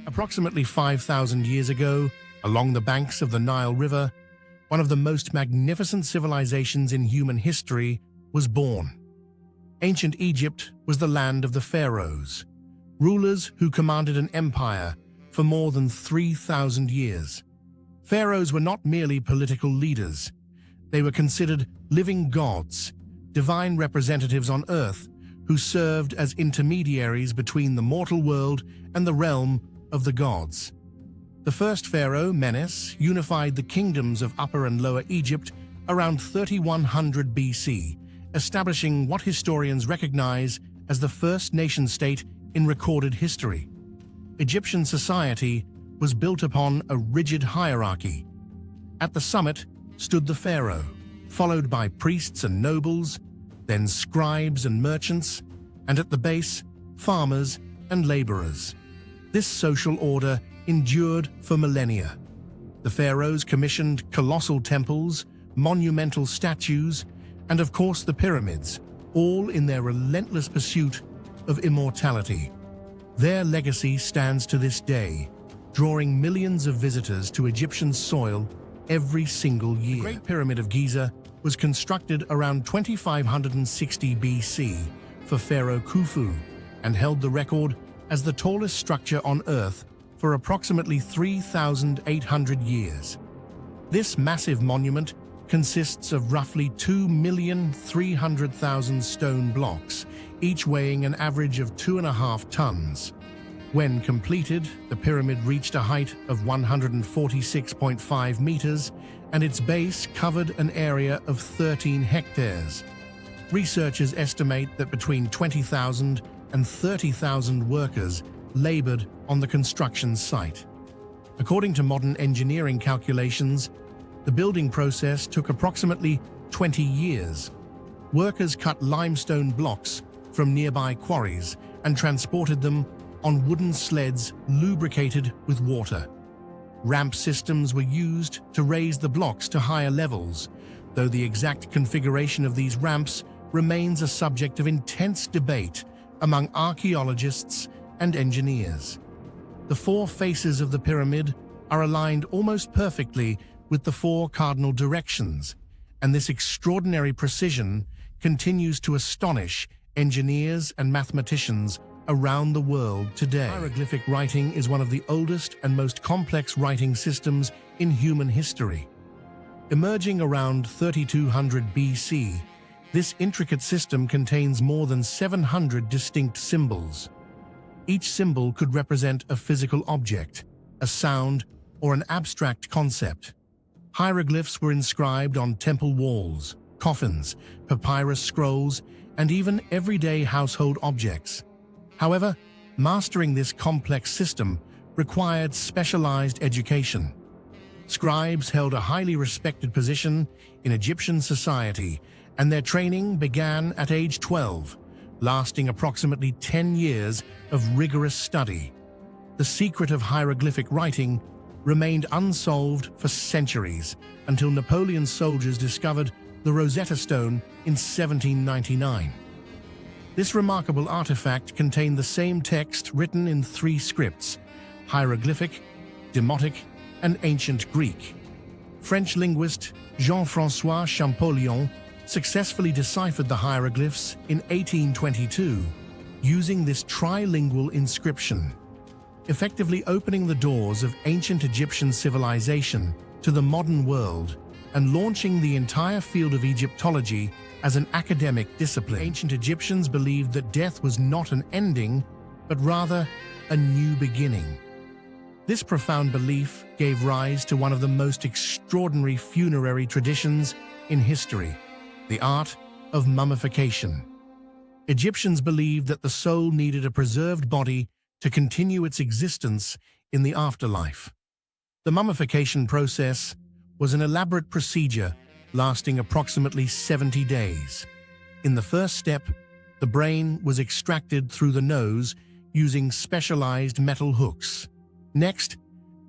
Approximately 5,000 years ago, along the banks of the Nile River, one of the most magnificent civilizations in human history was born. Ancient Egypt was the land of the pharaohs, rulers who commanded an empire for more than 3,000 years. Pharaohs were not merely political leaders. They were considered living gods, divine representatives on earth who served as intermediaries between the mortal world and the realm of the gods. The first pharaoh, Menes, unified the kingdoms of Upper and Lower Egypt around 3100 BC, establishing what historians recognize as the first nation-state in recorded history. Egyptian society was built upon a rigid hierarchy. At the summit stood the pharaoh, followed by priests and nobles, then scribes and merchants, and at the base, farmers and laborers. This social order endured for millennia. The pharaohs commissioned colossal temples, monumental statues, and of course the pyramids, all in their relentless pursuit of immortality. Their legacy stands to this day, drawing millions of visitors to Egyptian soil every single year. The Great Pyramid of Giza was constructed around 2560 BC for Pharaoh Khufu and held the record as the tallest structure on Earth for approximately 3,800 years. This massive monument consists of roughly 2,300,000 stone blocks, each weighing an average of 2.5 tons. When completed, the pyramid reached a height of 146.5 meters, and its base covered an area of 13 hectares. Researchers estimate that between 20,000 and 30,000 workers labored on the construction site. According to modern engineering calculations, the building process took approximately 20 years. Workers cut limestone blocks from nearby quarries and transported them on wooden sleds lubricated with water. Ramp systems were used to raise the blocks to higher levels, though the exact configuration of these ramps remains a subject of intense debate among archaeologists and engineers. The four faces of the pyramid are aligned almost perfectly with the four cardinal directions, and this extraordinary precision continues to astonish engineers and mathematicians around the world today. Hieroglyphic writing is one of the oldest and most complex writing systems in human history. Emerging around 3200 BC, this intricate system contains more than 700 distinct symbols. Each symbol could represent a physical object, a sound, or an abstract concept. Hieroglyphs were inscribed on temple walls, coffins, papyrus scrolls, and even everyday household objects. However, mastering this complex system required specialized education. Scribes held a highly respected position in Egyptian society, and their training began at age 12, lasting approximately 10 years of rigorous study. The secret of hieroglyphic writing remained unsolved for centuries until Napoleon's soldiers discovered the Rosetta Stone in 1799. This remarkable artifact contained the same text written in 3 scripts: hieroglyphic, demotic, and ancient Greek. French linguist Jean-François Champollion successfully deciphered the hieroglyphs in 1822 using this trilingual inscription, effectively opening the doors of ancient Egyptian civilization to the modern world and launching the entire field of Egyptology as an academic discipline. Ancient Egyptians believed that death was not an ending, but rather a new beginning. This profound belief gave rise to one of the most extraordinary funerary traditions in history, the art of mummification. Egyptians believed that the soul needed a preserved body to continue its existence in the afterlife. The mummification process was an elaborate procedure lasting approximately 70 days. In the first step, the brain was extracted through the nose using specialized metal hooks. Next,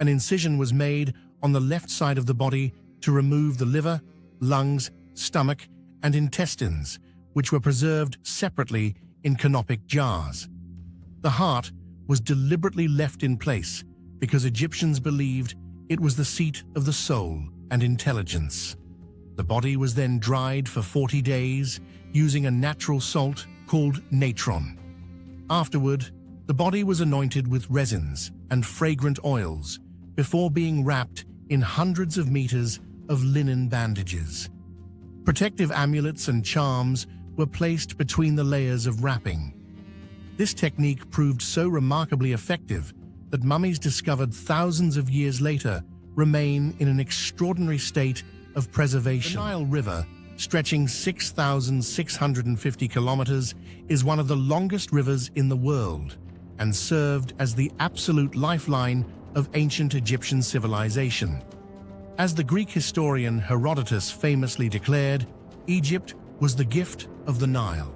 an incision was made on the left side of the body to remove the liver, lungs, stomach, and intestines, which were preserved separately in canopic jars. The heart was deliberately left in place because Egyptians believed it was the seat of the soul and intelligence. The body was then dried for 40 days using a natural salt called natron. Afterward, the body was anointed with resins and fragrant oils before being wrapped in hundreds of meters of linen bandages. Protective amulets and charms were placed between the layers of wrapping. This technique proved so remarkably effective that mummies discovered thousands of years later remain in an extraordinary state of preservation. The Nile River, stretching 6,650 kilometers, is one of the longest rivers in the world and served as the absolute lifeline of ancient Egyptian civilization. As the Greek historian Herodotus famously declared, Egypt was the gift of the Nile.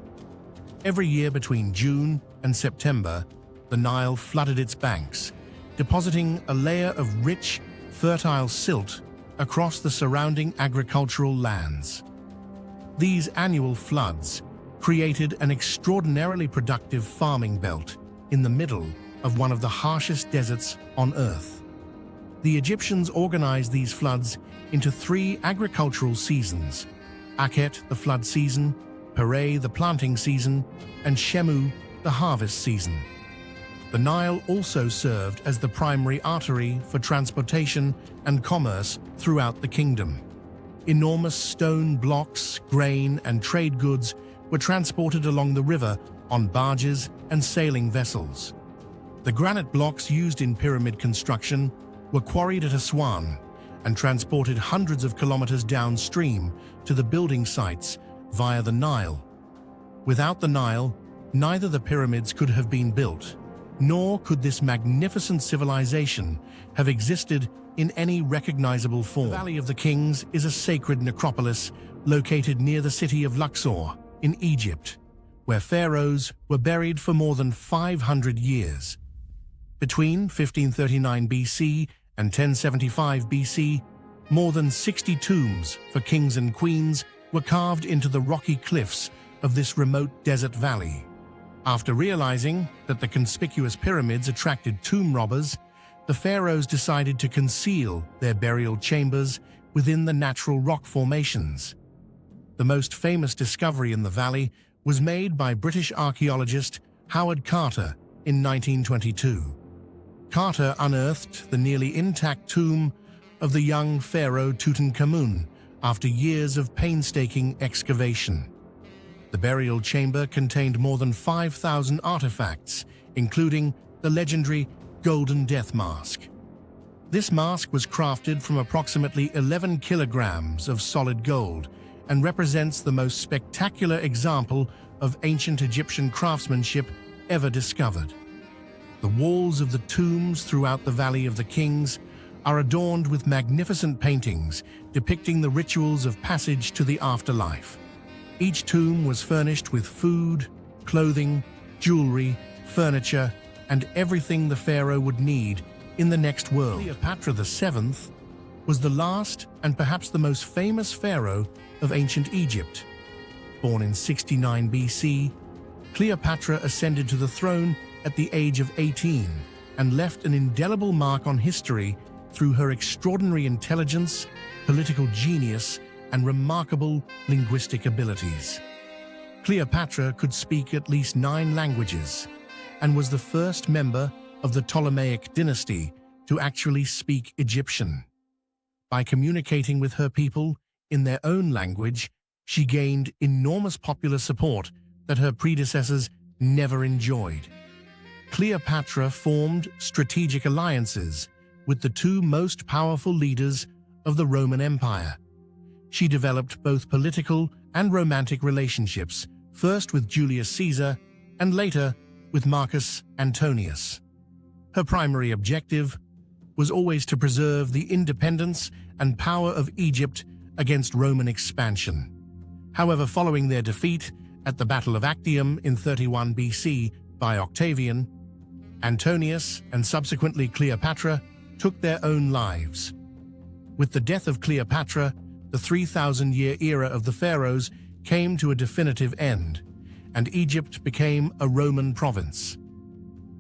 Every year between June and September, the Nile flooded its banks, depositing a layer of rich, fertile silt across the surrounding agricultural lands. These annual floods created an extraordinarily productive farming belt in the middle of one of the harshest deserts on Earth. The Egyptians organized these floods into 3 agricultural seasons: Akhet, the flood season; Pere, the planting season; and Shemu, the harvest season. The Nile also served as the primary artery for transportation and commerce throughout the kingdom. Enormous stone blocks, grain, and trade goods were transported along the river on barges and sailing vessels. The granite blocks used in pyramid construction were quarried at Aswan and transported hundreds of kilometers downstream to the building sites via the Nile. Without the Nile, neither the pyramids could have been built, nor could this magnificent civilization have existed in any recognizable form. The Valley of the Kings is a sacred necropolis located near the city of Luxor in Egypt, where pharaohs were buried for more than 500 years. Between 1539 BC and 1075 BC, more than 60 tombs for kings and queens were carved into the rocky cliffs of this remote desert valley. After realizing that the conspicuous pyramids attracted tomb robbers, the pharaohs decided to conceal their burial chambers within the natural rock formations. The most famous discovery in the valley was made by British archaeologist Howard Carter in 1922. Carter unearthed the nearly intact tomb of the young pharaoh Tutankhamun after years of painstaking excavation. The burial chamber contained more than 5,000 artifacts, including the legendary Golden Death Mask. This mask was crafted from approximately 11 kilograms of solid gold and represents the most spectacular example of ancient Egyptian craftsmanship ever discovered. The walls of the tombs throughout the Valley of the Kings are adorned with magnificent paintings depicting the rituals of passage to the afterlife. Each tomb was furnished with food, clothing, jewelry, furniture, and everything the pharaoh would need in the next world. Cleopatra VII was the last and perhaps the most famous pharaoh of ancient Egypt. Born in 69 BC, Cleopatra ascended to the throne at the age of 18 and left an indelible mark on history through her extraordinary intelligence, political genius, and remarkable linguistic abilities. Cleopatra could speak at least 9 languages and was the first member of the Ptolemaic dynasty to actually speak Egyptian. By communicating with her people in their own language, she gained enormous popular support that her predecessors never enjoyed. Cleopatra formed strategic alliances with the 2 most powerful leaders of the Roman Empire. She developed both political and romantic relationships, first with Julius Caesar and later with Marcus Antonius. Her primary objective was always to preserve the independence and power of Egypt against Roman expansion. However, following their defeat at the Battle of Actium in 31 BC by Octavian, Antonius and subsequently Cleopatra took their own lives. With the death of Cleopatra, the 3,000-year era of the pharaohs came to a definitive end, and Egypt became a Roman province.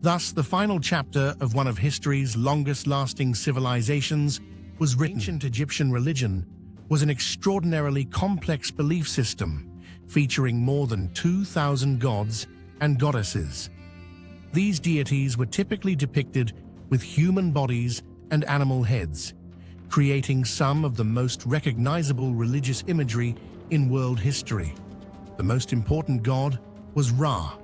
Thus, the final chapter of one of history's longest-lasting civilizations was written. Ancient Egyptian religion was an extraordinarily complex belief system featuring more than 2,000 gods and goddesses. These deities were typically depicted with human bodies and animal heads, creating some of the most recognizable religious imagery in world history. The most important god was Ra,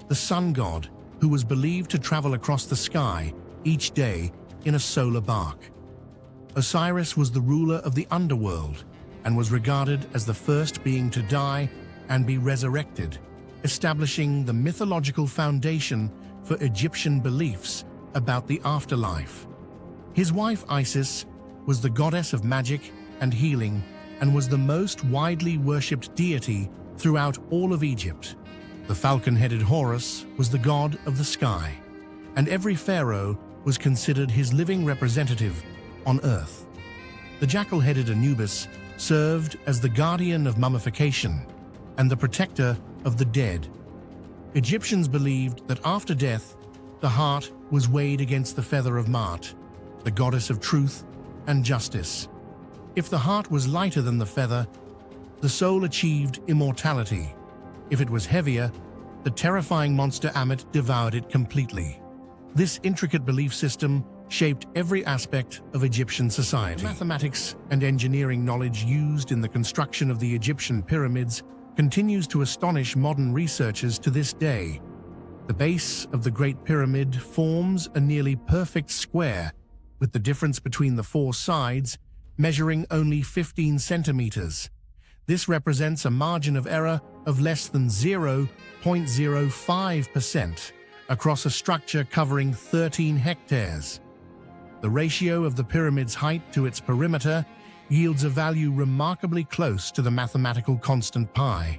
the sun god, who was believed to travel across the sky each day in a solar bark. Osiris was the ruler of the underworld and was regarded as the first being to die and be resurrected, establishing the mythological foundation for Egyptian beliefs about the afterlife. His wife Isis was the goddess of magic and healing and was the most widely worshipped deity throughout all of Egypt. The falcon-headed Horus was the god of the sky, and every pharaoh was considered his living representative on earth. The jackal-headed Anubis served as the guardian of mummification and the protector of the dead. Egyptians believed that after death, the heart was weighed against the feather of Maat, the goddess of truth and justice. If the heart was lighter than the feather, the soul achieved immortality. If it was heavier, the terrifying monster Ammit devoured it completely. This intricate belief system shaped every aspect of Egyptian society. The mathematics and engineering knowledge used in the construction of the Egyptian pyramids continues to astonish modern researchers to this day. The base of the Great Pyramid forms a nearly perfect square, with the difference between the four sides measuring only 15 centimeters. This represents a margin of error of less than 0.05% across a structure covering 13 hectares. The ratio of the pyramid's height to its perimeter yields a value remarkably close to the mathematical constant pi.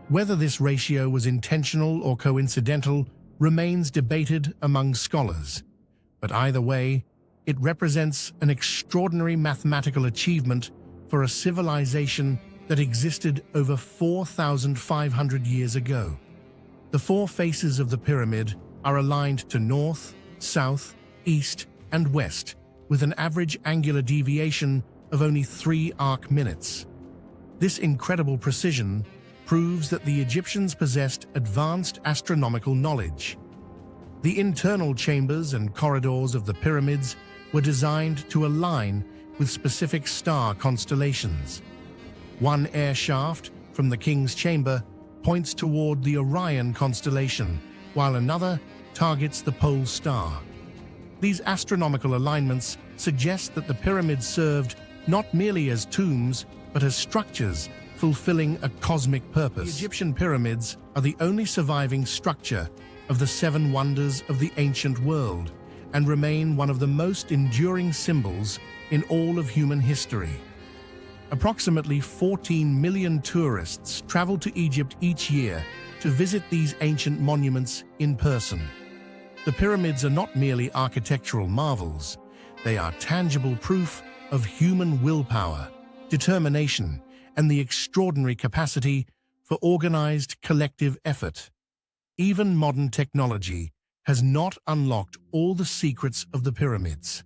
Whether this ratio was intentional or coincidental remains debated among scholars, but either way, it represents an extraordinary mathematical achievement for a civilization that existed over 4,500 years ago. The four faces of the pyramid are aligned to north, south, east, and west, with an average angular deviation of only 3 arc minutes. This incredible precision proves that the Egyptians possessed advanced astronomical knowledge. The internal chambers and corridors of the pyramids were designed to align with specific star constellations. One air shaft from the king's chamber points toward the Orion constellation, while another targets the pole star. These astronomical alignments suggest that the pyramids served not merely as tombs, but as structures fulfilling a cosmic purpose. The Egyptian pyramids are the only surviving structure of the 7 wonders of the ancient world and remain one of the most enduring symbols in all of human history. Approximately 14 million tourists travel to Egypt each year to visit these ancient monuments in person. The pyramids are not merely architectural marvels, they are tangible proof of human willpower, determination, and the extraordinary capacity for organized collective effort. Even modern technology has not unlocked all the secrets of the pyramids.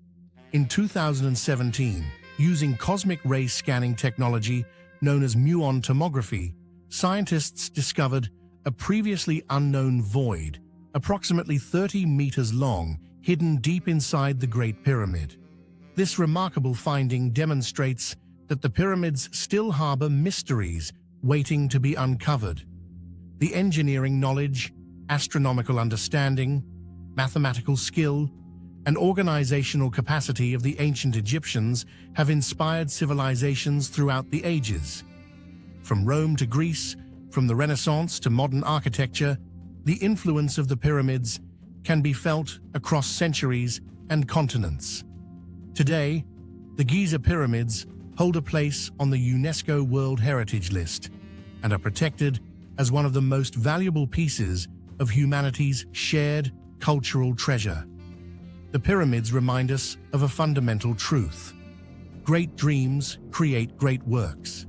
In 2017, using cosmic ray scanning technology known as muon tomography, scientists discovered a previously unknown void, approximately 30 meters long, hidden deep inside the Great Pyramid. This remarkable finding demonstrates that the pyramids still harbor mysteries waiting to be uncovered. The engineering knowledge, astronomical understanding, mathematical skill, and organizational capacity of the ancient Egyptians have inspired civilizations throughout the ages. From Rome to Greece, from the Renaissance to modern architecture, the influence of the pyramids can be felt across centuries and continents. Today, the Giza pyramids hold a place on the UNESCO World Heritage List and are protected as one of the most valuable pieces of humanity's shared cultural treasure. The pyramids remind us of a fundamental truth: great dreams create great works.